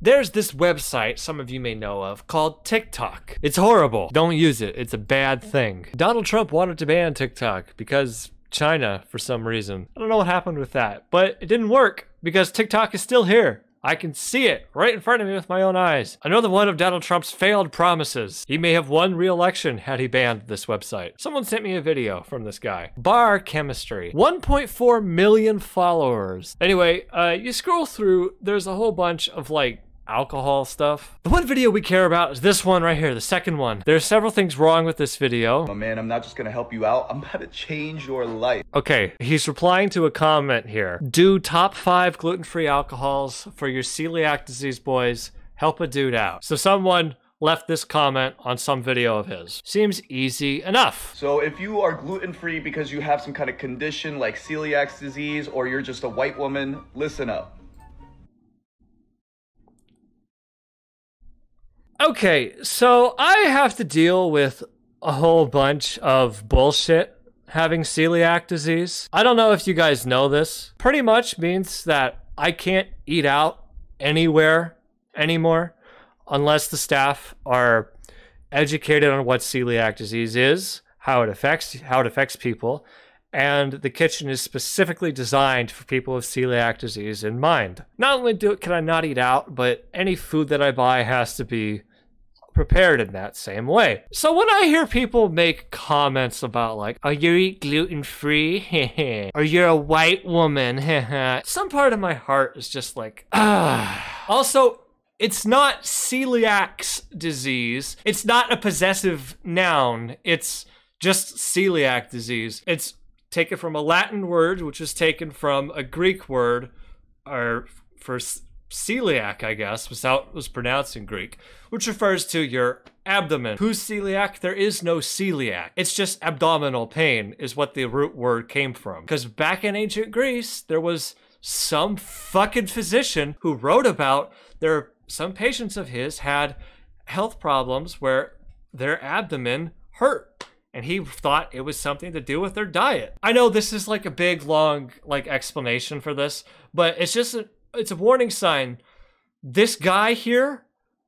There's this website some of you may know of called TikTok. It's horrible. Don't use it. It's a bad thing. Donald Trump wanted to ban TikTok because China, for some reason. I don't know what happened with that, but it didn't work because TikTok is still here. I can see it right in front of me with my own eyes. Another one of Donald Trump's failed promises. He may have won re-election had he banned this website. Someone sent me a video from this guy. Barchemistry. 1.4 million followers. Anyway, you scroll through, there's a whole bunch of like alcohol stuff. The one video we care about is this one right here, the second one. There's several things wrong with this video. Oh man, I'm not just gonna help you out, I'm about to change your life. Okay, he's replying to a comment here. Do top 5 gluten-free alcohols for your celiac disease boys. Help a dude out. So someone left this comment on some video of his. Seems easy enough. So if you are gluten-free because you have some kind of condition like celiac disease, or you're just a white woman, listen up. Okay, so I have to deal with a whole bunch of bullshit having celiac disease. I don't know if you guys know this. Pretty much means that I can't eat out anywhere anymore unless the staff are educated on what celiac disease is, how it affects people, and the kitchen is specifically designed for people with celiac disease in mind. Not only can I not eat out, but any food that I buy has to be prepared in that same way. So when I hear people make comments about like, oh, you eat gluten-free, or you're a white woman, some part of my heart is just like, ah. Also, it's not celiac's disease. It's not a possessive noun. It's just celiac disease. It's taken from a Latin word, which is taken from a Greek word, or for celiac, I guess, was pronounced in Greek, which refers to your abdomen. Who's celiac? There is no celiac. It's just abdominal pain is what the root word came from. Because back in ancient Greece, there was some fucking physician who wrote about some patients of his had health problems where their abdomen hurt. And he thought it was something to do with their diet. I know this is like a big, long, like explanation for this, but it's just it's a warning sign. This guy here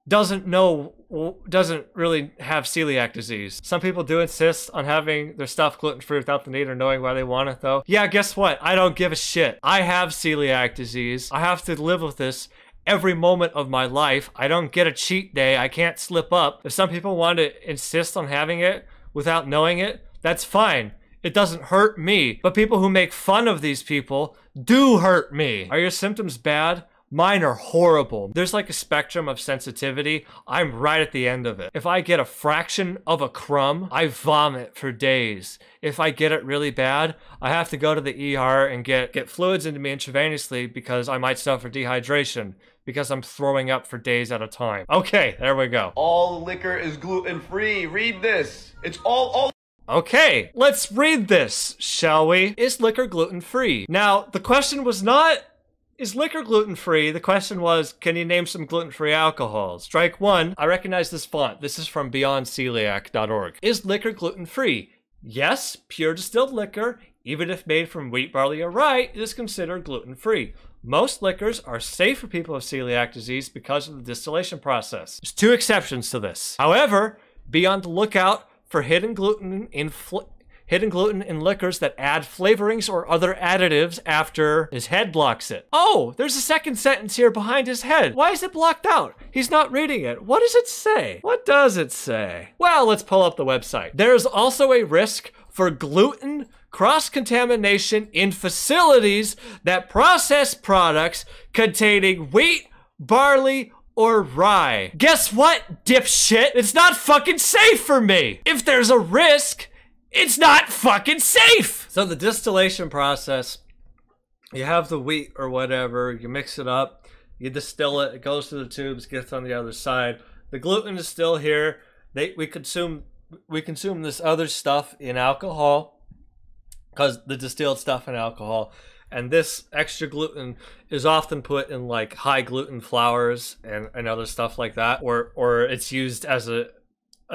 doesn't really have celiac disease. Some people do insist on having their stuff gluten-free without the need or knowing why they want it though. Yeah, guess what? I don't give a shit. I have celiac disease. I have to live with this every moment of my life. I don't get a cheat day. I can't slip up. If some people want to insist on having it without knowing it, that's fine. It doesn't hurt me. But people who make fun of these people do hurt me. Are your symptoms bad? Mine are horrible. There's like a spectrum of sensitivity. I'm right at the end of it. If I get a fraction of a crumb, I vomit for days. If I get it really bad, I have to go to the ER and get fluids into me intravenously because I might suffer dehydration because I'm throwing up for days at a time. Okay, there we go. All liquor is gluten-free. Read this. It's all Okay, let's read this, shall we? Is liquor gluten-free? Now, the question was not, is liquor gluten-free? The question was, can you name some gluten-free alcohols? Strike one. I recognize this font. This is from beyondceliac.org. Is liquor gluten-free? Yes, pure distilled liquor, even if made from wheat, barley, or rye, is considered gluten-free. Most liquors are safe for people with celiac disease because of the distillation process. There's 2 exceptions to this. However, be on the lookout for hidden gluten in liquors that add flavorings or other additives after his head blocks it. Oh, there's a second sentence here behind his head. Why is it blocked out? He's not reading it. What does it say? What does it say? Well, let's pull up the website. There's also a risk for gluten cross-contamination in facilities that process products containing wheat, barley, or rye. Guess what, dipshit? It's not fucking safe for me. If there's a risk, it's not fucking safe. So the distillation process, you have the wheat or whatever, you mix it up, you distill it, it goes through the tubes, gets on the other side. The gluten is still here. We consume this other stuff in alcohol, because the distilled stuff in alcohol, and this extra gluten is often put in like high gluten flours and other stuff like that, or it's used as a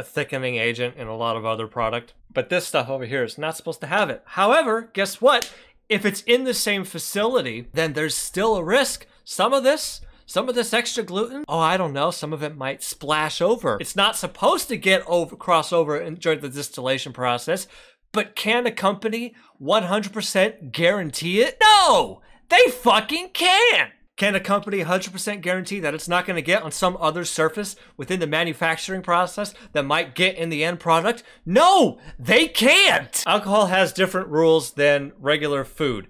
thickening agent in a lot of other product. But this stuff over here is not supposed to have it. However, guess what? If it's in the same facility, then there's still a risk. Some of this Some of this extra gluten, oh, I don't know, some of it might splash over. It's not supposed to cross over during the distillation process, but can a company 100% guarantee it? No, they fucking can't. Can a company 100% guarantee that it's not going to get on some other surface within the manufacturing process that might get in the end product? No, they can't. Alcohol has different rules than regular food.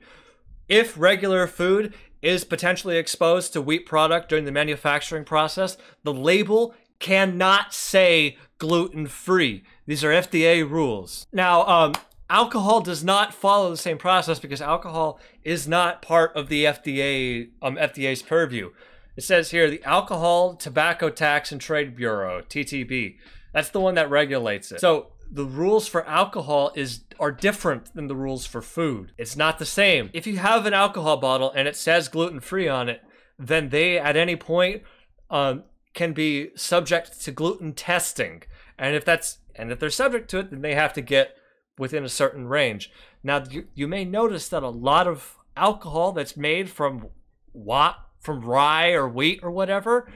If regular food is potentially exposed to wheat product during the manufacturing process, the label cannot say gluten-free. These are FDA rules. Now, alcohol does not follow the same process because alcohol is not part of the FDA's purview. It says here, the Alcohol, Tobacco Tax and Trade Bureau, TTB. That's the one that regulates it. So the rules for alcohol are different than the rules for food. It's not the same. If you have an alcohol bottle and it says gluten-free on it, then they, at any point, can be subject to gluten testing. And if they're subject to it, then they have to get within a certain range. Now, you may notice that a lot of alcohol that's made from rye or wheat or whatever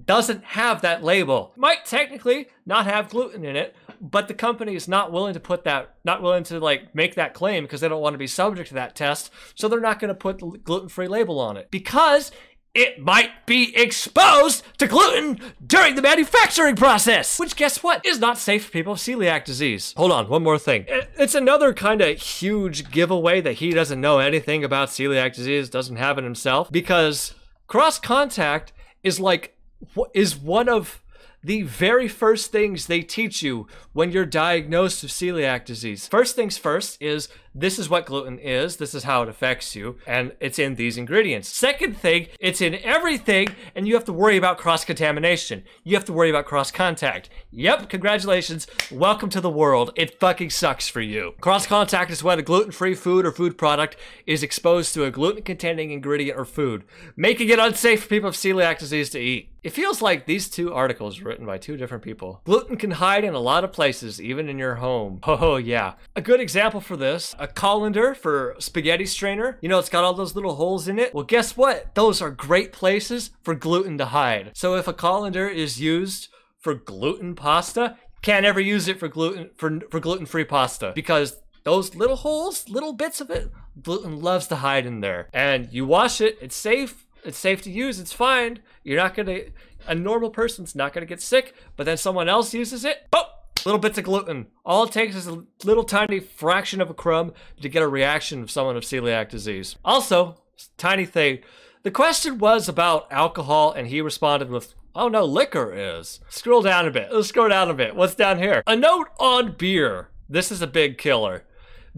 doesn't have that label. Might technically not have gluten in it, but the company is not willing to like make that claim because they don't want to be subject to that test, so they're not going to put the gluten-free label on it because it might be exposed to gluten during the manufacturing process, which, guess what, is not safe for people with celiac disease. Hold on, one more thing. It's another kind of huge giveaway that he doesn't know anything about celiac disease, doesn't have it himself, because cross-contact is one of the very first things they teach you when you're diagnosed with celiac disease. First things first is, this is what gluten is, this is how it affects you, and it's in these ingredients. Second thing, it's in everything, and you have to worry about cross-contamination. You have to worry about cross-contact. Yep, congratulations, welcome to the world. It fucking sucks for you. Cross-contact is when a gluten-free food or food product is exposed to a gluten-containing ingredient or food, making it unsafe for people with celiac disease to eat. It feels like these two articles were written by two different people. Gluten can hide in a lot of places, even in your home. Oh yeah. A good example for this, a colander for spaghetti strainer. You know, it's got all those little holes in it. Well, guess what? Those are great places for gluten to hide. So if a colander is used for gluten pasta, can't ever use it for gluten-free pasta because those little holes, little bits of it, gluten loves to hide in there. And you wash it, it's safe. It's safe to use, it's fine. A normal person's not gonna get sick, but then someone else uses it, boop, little bits of gluten. All it takes is a little tiny fraction of a crumb to get a reaction of someone with celiac disease. Also, tiny thing, the question was about alcohol and he responded with, oh no, liquor is. Scroll down a bit, let's scroll down a bit. What's down here? A note on beer. This is a big killer.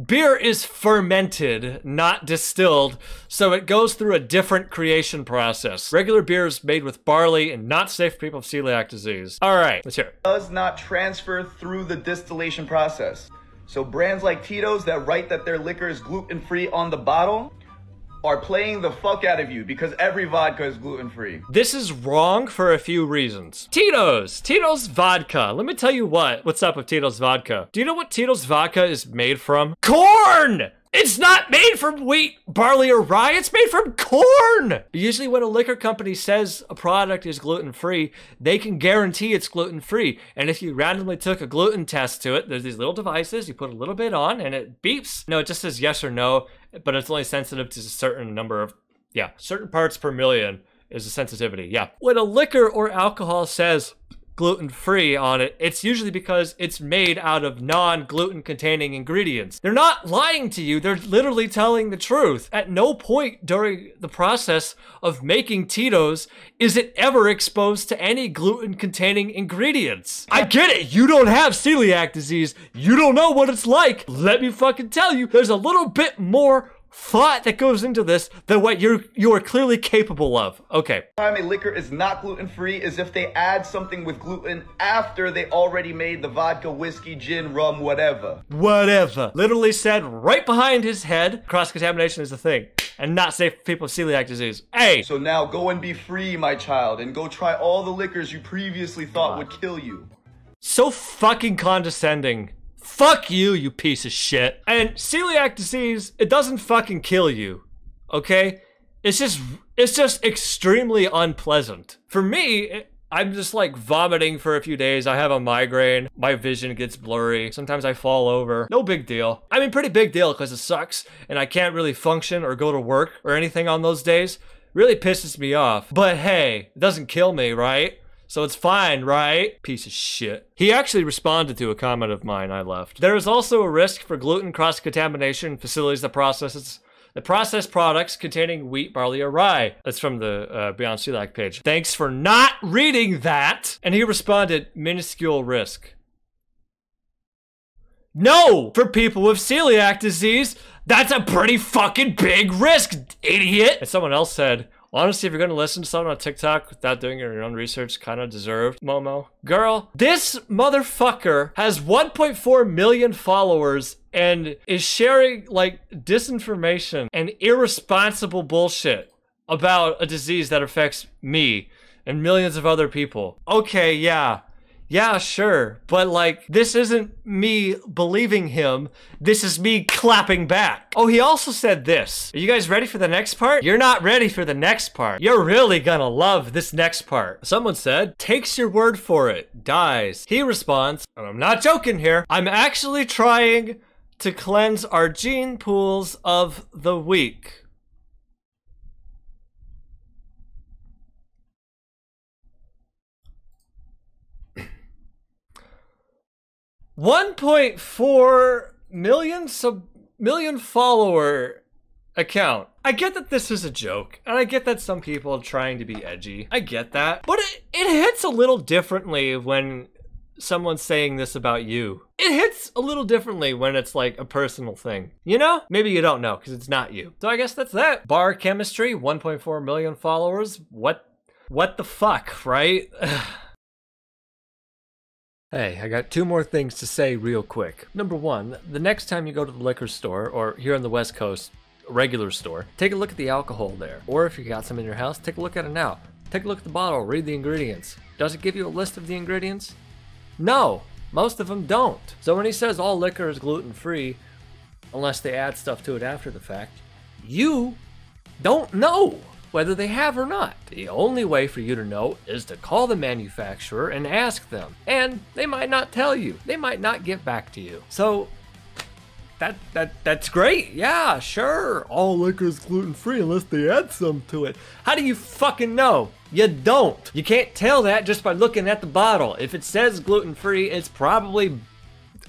Beer is fermented, not distilled, so it goes through a different creation process. Regular beer is made with barley and not safe for people with celiac disease. All right, let's hear it. Does not transfer through the distillation process. So brands like Tito's that write that their liquor is gluten-free on the bottle are playing the fuck out of you because every vodka is gluten-free. This is wrong for a few reasons. Tito's vodka. Let me tell you what's up with Tito's vodka. Do you know what Tito's vodka is made from? Corn! It's not made from wheat, barley, or rye. It's made from corn. Usually when a liquor company says a product is gluten-free, they can guarantee it's gluten-free. And if you randomly took a gluten test to it, there's these little devices, you put a little bit on and it beeps. No, it just says yes or no, but it's only sensitive to a certain number of, certain parts per million is the sensitivity, When a liquor or alcohol says gluten-free on it, it's usually because it's made out of non-gluten containing ingredients. They're not lying to you, they're literally telling the truth. At no point during the process of making Tito's is it ever exposed to any gluten containing ingredients. I get it, you don't have celiac disease, you don't know what it's like. Let me fucking tell you, there's a little bit more thought that goes into this than what you are clearly capable of. Okay. Time a liquor is not gluten-free is if they add something with gluten after they already made the vodka, whiskey, gin, rum, whatever. Literally said right behind his head, cross-contamination is a thing and not safe for people with celiac disease. Hey! So now go and be free, my child, and go try all the liquors you previously thought would kill you. So fucking condescending. Fuck you, you piece of shit. And celiac disease, it doesn't fucking kill you, okay? It It's just extremely unpleasant. For me, I'm just like vomiting for a few days. I have a migraine. My vision gets blurry. Sometimes I fall over. No big deal. I mean, pretty big deal because it sucks and I can't really function or go to work or anything on those days. Really pisses me off. But hey, it doesn't kill me, right? So it's fine, right? Piece of shit. He actually responded to a comment of mine I left. There is also a risk for gluten cross-contamination in facilities that process products containing wheat, barley, or rye. That's from the Beyond Celiac page. Thanks for not reading that. And he responded, minuscule risk. No, for people with celiac disease, that's a pretty fucking big risk, idiot. And someone else said, honestly, if you're gonna listen to someone on TikTok without doing your own research, kind of deserved, Momo. Girl, this motherfucker has 1.4 million followers and is sharing, like, disinformation and irresponsible bullshit about a disease that affects me and millions of other people. Okay, yeah. Yeah, sure. But, like, this isn't me believing him. This is me clapping back. Oh, he also said this. Are you guys ready for the next part? You're not ready for the next part. You're really gonna love this next part. Someone said, takes your word for it, dies. He responds, and I'm not joking here, I'm actually trying to cleanse our gene pools of the week. $1.4 million follower account. I get that this is a joke, and I get that some people are trying to be edgy. I get that. But it hits a little differently when someone's saying this about you. It hits a little differently when it's like a personal thing. You know? Maybe you don't know because it's not you. So I guess that's that. Barchemistry, 1.4 million followers. What the fuck, right? Hey, I got two more things to say real quick. Number one, the next time you go to the liquor store, or here on the West Coast, a regular store, take a look at the alcohol there. Or if you got some in your house, take a look at it now. Take a look at the bottle, read the ingredients. Does it give you a list of the ingredients? No, most of them don't. So when he says all liquor is gluten-free, unless they add stuff to it after the fact, you don't know whether they have or not. The only way for you to know is to call the manufacturer and ask them. And they might not tell you. They might not get back to you. So that's great. Yeah, sure. All liquor is gluten-free unless they add some to it. How do you fucking know? You don't. You can't tell that just by looking at the bottle. If it says gluten-free, it's probably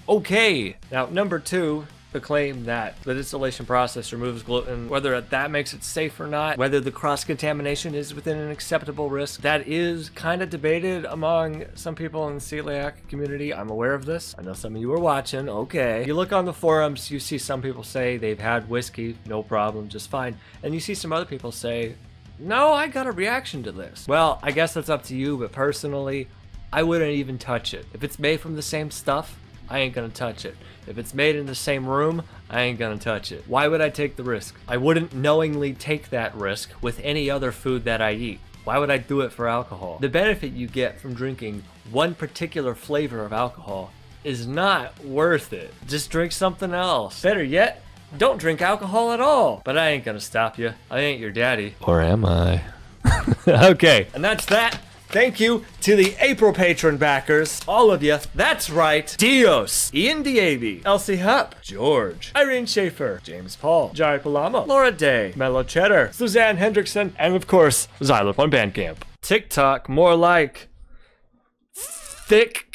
okay. Now, number two, the claim that the distillation process removes gluten, whether that makes it safe or not, whether the cross-contamination is within an acceptable risk, that is kind of debated among some people in the celiac community. I'm aware of this. I know some of you are watching. Okay. You look on the forums, you see some people say they've had whiskey, no problem, just fine. And you see some other people say, no, I got a reaction to this. Well, I guess that's up to you, but personally, I wouldn't even touch it. If it's made from the same stuff, I ain't gonna touch it. If it's made in the same room, I ain't gonna touch it. Why would I take the risk? I wouldn't knowingly take that risk with any other food that I eat. Why would I do it for alcohol? The benefit you get from drinking one particular flavor of alcohol is not worth it. Just drink something else. Better yet, don't drink alcohol at all. But I ain't gonna stop you. I ain't your daddy. Or am I? Okay, and that's that. Thank you to the April patron backers, all of you. That's right. Dios, Ian Diaby, Elsie Hupp, George, Irene Schaefer, James Paul, Jari Palamo, Laura Day, Mellow Cheddar, Suzanne Hendrickson, and of course, Xylop on Bandcamp. TikTok, more like thick